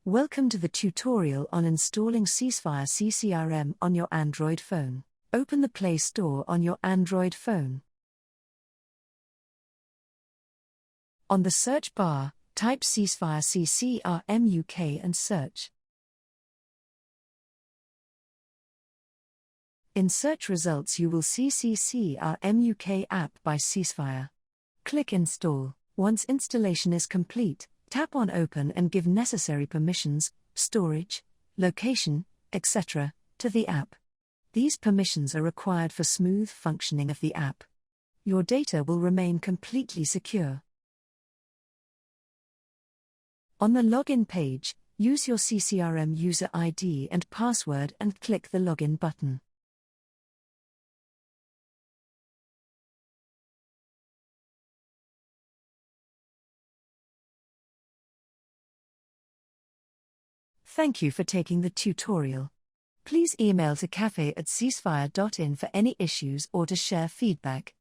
Welcome to the tutorial on installing Ceasefire CCRM on your Android phone. Open the Play Store on your Android phone. On the search bar, type Ceasefire CCRM UK and search. In search results you will see CCRM UK app by Ceasefire. Click Install. Once installation is complete, tap on Open and give necessary permissions, storage, location, etc., to the app. These permissions are required for smooth functioning of the app. Your data will remain completely secure. On the login page, use your CCRM user ID and password and click the Login button. Thank you for taking the tutorial. Please email to cafe@ceasefire.in for any issues or to share feedback.